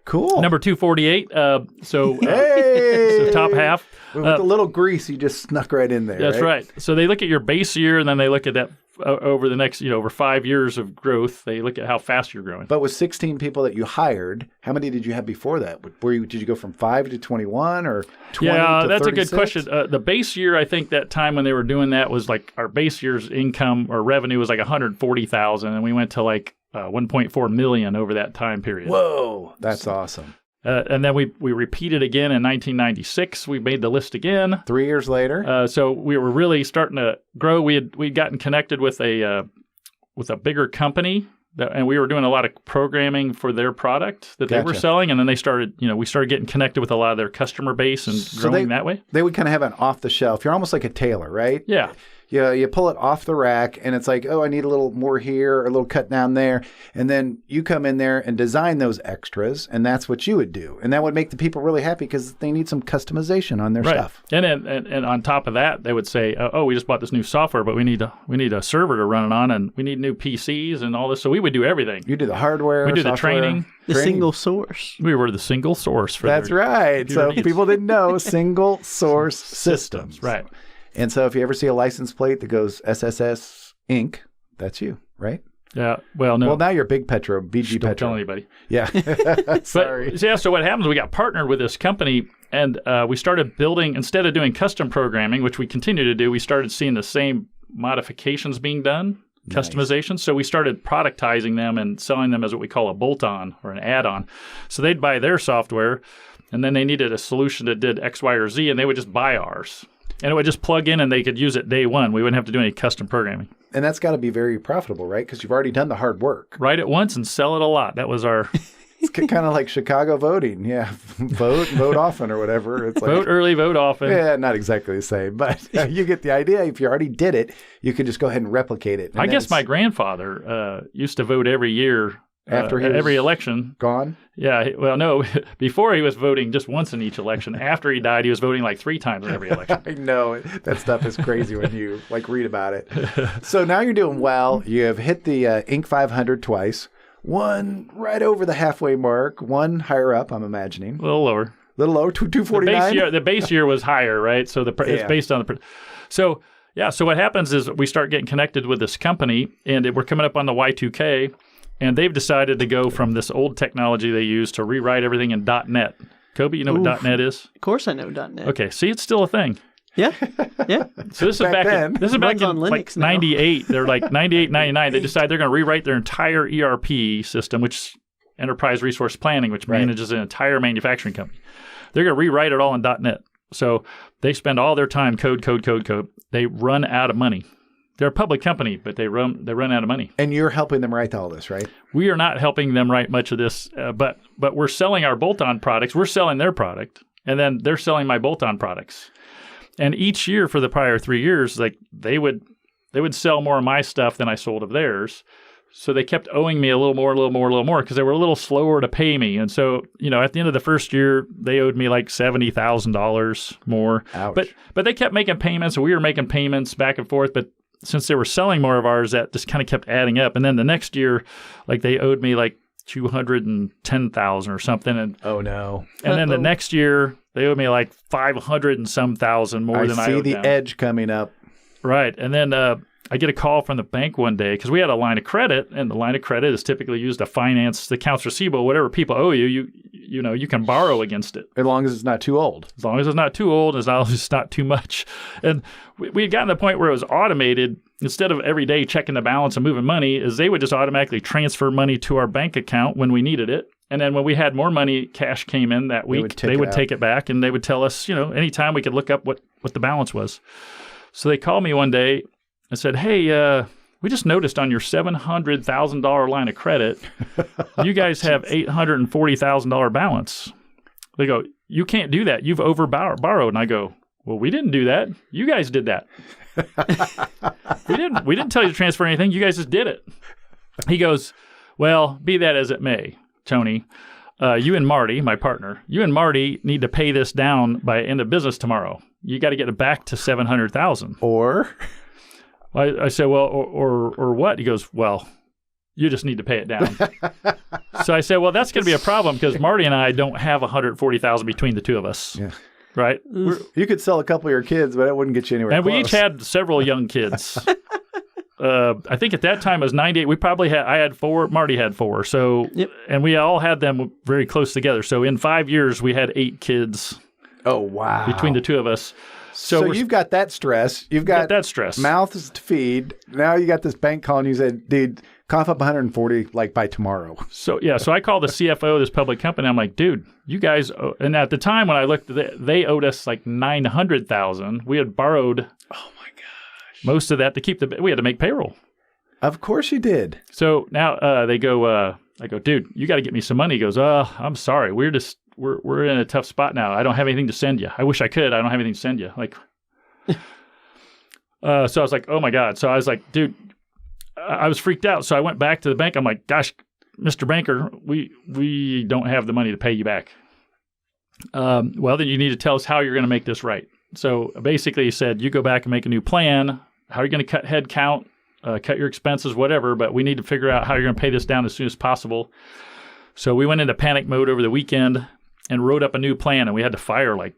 Cool. Number 248. Hey! So top half. With a little grease, you just snuck right in there. That's right. So they look at your base year, and then they look at that over the next, over 5 years of growth. They look at how fast you're growing. But with 16 people that you hired, how many did you have before that? Did you go from 5 to 21 or 20 to 36? That's a good question. The base year, I think that time when they were doing that was like our base year's income or revenue was like $140,000, and we went to like 1.4 million over that time period. Whoa, that's awesome. And then we repeated again in 1996. We made the list again. 3 years later. So we were really starting to grow. We'd gotten connected with a bigger company, and we were doing a lot of programming for their product that they were selling. And then we started getting connected with a lot of their customer base and growing that way. They would kind of have an off the shelf. You're almost like a tailor, right? Yeah. you pull it off the rack, and it's like, oh, I need a little more here, or a little cut down there. And then you come in there and design those extras, and that's what you would do. And that would make the people really happy because they need some customization on their stuff. And on top of that, they would say, oh, we just bought this new software, but we need a server to run it on, and we need new PCs and all this. So we would do everything. You do the hardware, we do software, the training. The single source. We were the single source for That's right. So people didn't know single source systems. Right. And so if you ever see a license plate that goes SSS Inc., that's you, right? Yeah. Well, no. Well, now you're Big Petro, BG Petro. Don't tell anybody. Yeah. Sorry. So what happens, we got partnered with this company, and we started building, instead of doing custom programming, which we continue to do, we started seeing the same modifications being done, customizations. So we started productizing them and selling them as what we call a bolt-on or an add-on. So they'd buy their software, and then they needed a solution that did X, Y, or Z, and they would just buy ours. And it would just plug in and they could use it day one. We wouldn't have to do any custom programming. And that's got to be very profitable, right? Because you've already done the hard work. Write it once and sell it a lot. That was our... It's kind of like Chicago voting. Yeah. Vote often or whatever. It's like, vote early, vote often. Yeah, not exactly the same. But you get the idea. If you already did it, you can just go ahead and replicate it. And I guess my grandfather used to vote every year. After every election. Gone? Yeah. Well, no. Before he was voting just once in each election. After he died, he was voting like 3 times in every election. I know. That stuff is crazy when you read about it. So now you're doing well. You have hit the Inc. 500 twice. One right over the halfway mark. One higher up, I'm imagining. A little lower. A little lower, 249? The base year was higher, right? So it's based on the... So what happens is we start getting connected with this company, and we're coming up on the Y2K, and they've decided to go from this old technology they use to rewrite everything in .NET. Kobe, you know what .NET is? Of course I know .NET. Okay, see, it's still a thing. Yeah. So this is back in Linux now. 98. They're like 98, 99. They decide they're going to rewrite their entire ERP system, which Enterprise Resource Planning, which manages an entire manufacturing company. They're going to rewrite it all in .NET. So they spend all their time code. They run out of money. They're a public company, but they run out of money. And you're helping them write all this, right? We are not helping them write much of this, but we're selling our bolt-on products. We're selling their product, and then they're selling my bolt-on products. And each year for the prior 3 years, like they would sell more of my stuff than I sold of theirs. So they kept owing me a little more because they were a little slower to pay me. And so, at the end of the first year, they owed me like $70,000 more. Ouch. But they kept making payments, and we were making payments back and forth. But since they were selling more of ours, that just kind of kept adding up. And then the next year, like they owed me like $210,000 or something. And oh no! And then the next year, they owed me like 500 and some thousand more than I owed see the them. edge coming up. Right. And then I get a call from the bank one day because we had a line of credit, and the line of credit is typically used to finance the accounts receivable. Whatever people owe you, you can borrow against it. As long as it's not too old. As long as it's not too old, as long as it's not too much. And we had gotten to the point where it was automated. Instead of every day checking the balance and moving money, is they would just automatically transfer money to our bank account when we needed it. And then when we had more money, cash came in that week, they would take it back, and they would tell us, anytime we could look up what the balance was. So they called me one day and said, hey, we just noticed on your $700,000 line of credit, you guys have $840,000 balance. They go, you can't do that. You've borrowed. And I go, well, we didn't do that. You guys did that. We didn't tell you to transfer anything. You guys just did it. He goes, well, be that as it may, Tony, you and Marty, my partner, you and Marty need to pay this down by end of business tomorrow. You got to get it back to $700,000. Or? I said, well, or what? He goes, well, you just need to pay it down. So I said, well, that's going to be a problem because Marty and I don't have $140,000 between the two of us. Yeah. Right? You could sell a couple of your kids, but it wouldn't get you anywhere and close. We each had several young kids. I think at that time it was 98. I had 4, Marty had 4. So, and we all had them very close together. So in 5 years, we had 8 kids. Oh, wow. Between the two of us. So you've got that stress. You've got that stress. Mouths to feed. Now you got this bank calling you, said, dude, cough up 140 like by tomorrow. So I called the CFO of this public company. I'm like, dude, you guys and at the time when I looked, they owed us like $900,000. We had borrowed most of that to keep we had to make payroll. Of course you did. So now they go, I go, dude, you got to get me some money. He goes, I'm sorry. We're in a tough spot now. I don't have anything to send you. I wish I could. I don't have anything to send you. Like, So I was like, oh my God. So I was like, dude, I was freaked out. So I went back to the bank. I'm like, gosh, Mr. Banker, we don't have the money to pay you back. Well, then you need to tell us how you're going to make this right. So basically he said, you go back and make a new plan. How are you going to cut head count, cut your expenses, whatever, but we need to figure out how you're going to pay this down as soon as possible. So we went into panic mode over the weekend and wrote up a new plan, and we had to fire 4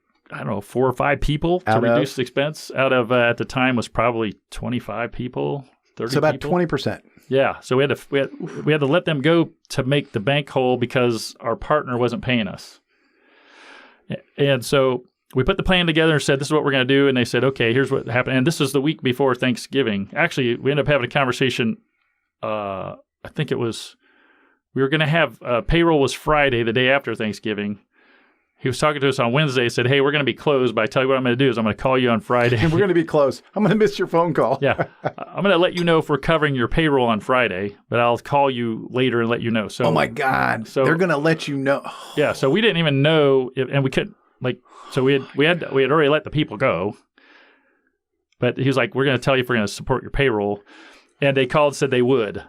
or 5 people to reduce the expense. Out of, at the time, was probably 25 people, 30 So about people. 20%. Yeah. So we had to let them go to make the bank whole because our partner wasn't paying us. And so we put the plan together and said, this is what we're going to do. And they said, okay, here's what happened. And this is the week before Thanksgiving. Actually, we ended up having a conversation. I think it was, we were going to have, payroll was Friday, the day after Thanksgiving. He was talking to us on Wednesday, said, hey, we're going to be closed, but I tell you what I'm going to do is I'm going to call you on Friday. And we're going to be close. I'm going to miss your phone call. Yeah. I'm going to let you know if we're covering your payroll on Friday, but I'll call you later and let you know. So, oh my God. So they're going to let you know. Yeah. So we didn't even know, and we couldn't, so we had already let the people go, but he was like, we're going to tell you if we're going to support your payroll. And they called and said they would.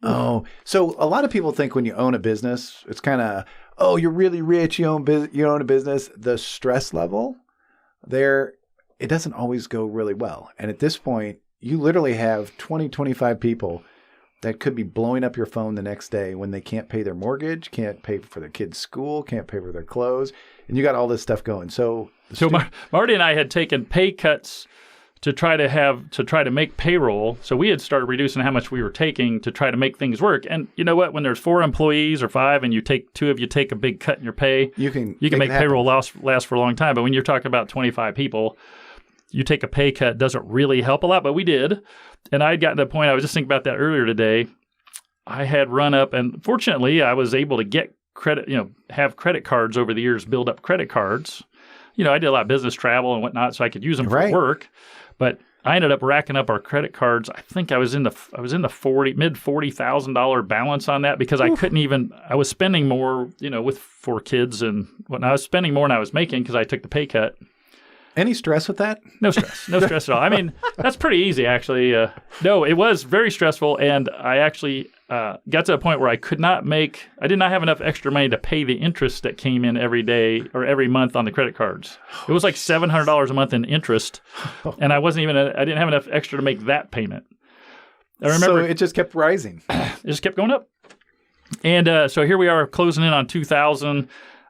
Oh, so a lot of people think when you own a business, it's kind of, oh, you're really rich, you own a business. The stress level there, it doesn't always go really well. And at this point, you literally have 20, 25 people that could be blowing up your phone the next day when they can't pay their mortgage, can't pay for their kids' school, can't pay for their clothes, and you got all this stuff going. So Marty and I had taken pay cuts to try to make payroll. So we had started reducing how much we were taking to try to make things work. And you know what? When there's 4 employees or 5 and two of you take a big cut in your pay, you can make payroll last for a long time. But when you're talking about 25 people, you take a pay cut doesn't really help a lot, but we did. And I had gotten to the point, I was just thinking about that earlier today. I had run up, and fortunately, I was able to get credit, have credit cards over the years, build up credit cards. I did a lot of business travel and whatnot, so I could use them for work. But I ended up racking up our credit cards. I think I was in the mid $40,000 balance on that because I couldn't even. I was spending more, with 4 kids and whatnot. I was spending more than I was making because I took the pay cut. Any stress with that? No stress at all. I mean, that's pretty easy, actually. No, it was very stressful, and I actually got to a point where I did not have enough extra money to pay the interest that came in every day or every month on the credit cards. It was like $700 a month in interest, and I didn't have enough extra to make that payment. I remember. So it just kept rising. It just kept going up. And so here we are closing in on 2000.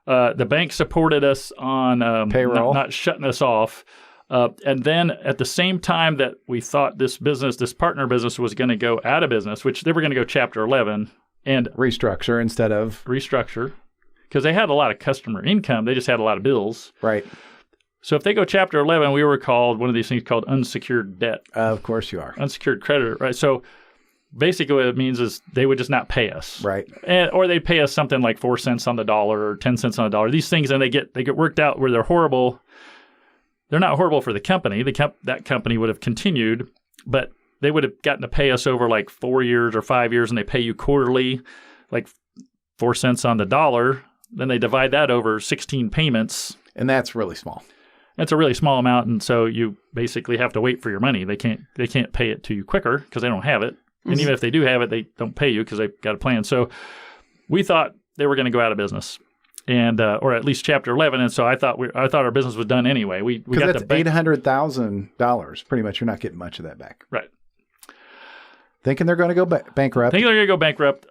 The bank supported us on payroll, not shutting us off. And then at the same time that we thought this partner business was going to go out of business, which they were going to go Chapter 11 and restructure instead of restructure, because they had a lot of customer income. They just had a lot of bills. Right. So if they go Chapter 11, we were called one of these things called unsecured debt. Of course you are. Unsecured creditor, right? So basically what it means is they would just not pay us. Right. Or they'd pay us something like 4 cents on the dollar or 10 cents on the dollar. These things, and they get worked out where they're horrible. They're not horrible for the company. That company would have continued, but they would have gotten to pay us over like 4 years or 5 years, and they pay you quarterly, like 4 cents on the dollar. Then they divide that over 16 payments. And that's really small. That's a really small amount, and so you basically have to wait for your money. They can't pay it to you quicker because they don't have it. And even if they do have it, they don't pay you because they've got a plan. So we thought they were going to go out of business, and or at least Chapter 11. And so I thought our business was done anyway. We got that's $800,000. Pretty much, you're not getting much of that back. Right. Thinking they're going to go bankrupt. Thinking they're going to go bankrupt.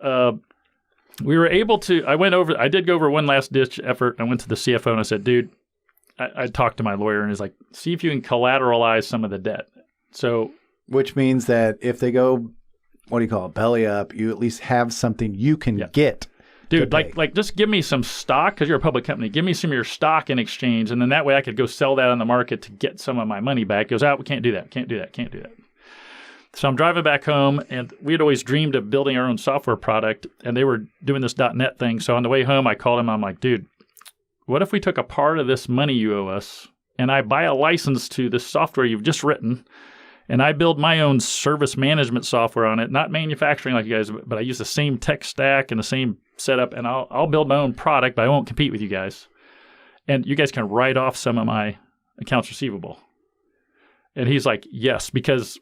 We were able to. I did go over one last ditch effort. I went to the CFO and I said, "Dude," I talked to my lawyer and he's like, "See if you can collateralize some of the debt." So, which means that if they go, what do you call it, belly up, you at least have something you can get. Dude, like just give me some stock because you're a public company. Give me some of your stock in exchange, and then that way I could go sell that on the market to get some of my money back. He goes, we can't do that. Can't do that. So I'm driving back home, and we had always dreamed of building our own software product, and they were doing this .NET thing. So on the way home, I called him. I'm like, dude, what if we took a part of this money you owe us, and I buy a license to this software you've just written, and I build my own service management software on it, not manufacturing like you guys, but I use the same tech stack and the same setup, and I'll build my own product, but I won't compete with you guys. And you guys can write off some of my accounts receivable. And he's like, yes, because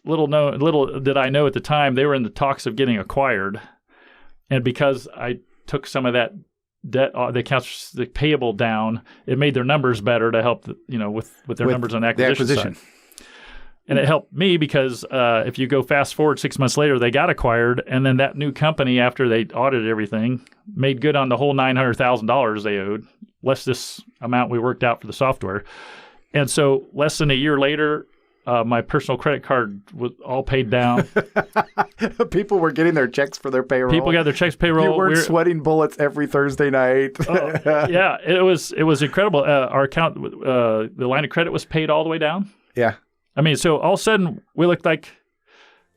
little did I know at the time they were in the talks of getting acquired. And because I took some of that debt, the accounts the payable down, it made their numbers better to help, with their numbers on acquisition side. And it helped me because if you go fast forward 6 months later, they got acquired. And then that new company, after they audited everything, made good on the whole $900,000 they owed, less this amount we worked out for the software. And so less than a year later, my personal credit card was all paid down. People were getting their checks for their payroll. People got their checks payroll. You weren't sweating bullets every Thursday night. Yeah, it was incredible. Our account, the line of credit was paid all the way down. Yeah. I mean, so all of a sudden we looked like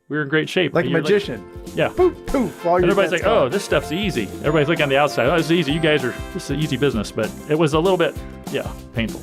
we were in great shape. Like a magician. Yeah. Poof, poof. And everybody's like, oh, this stuff's easy. Everybody's looking on the outside. Oh, this is easy. This is easy business. But it was a little bit, painful.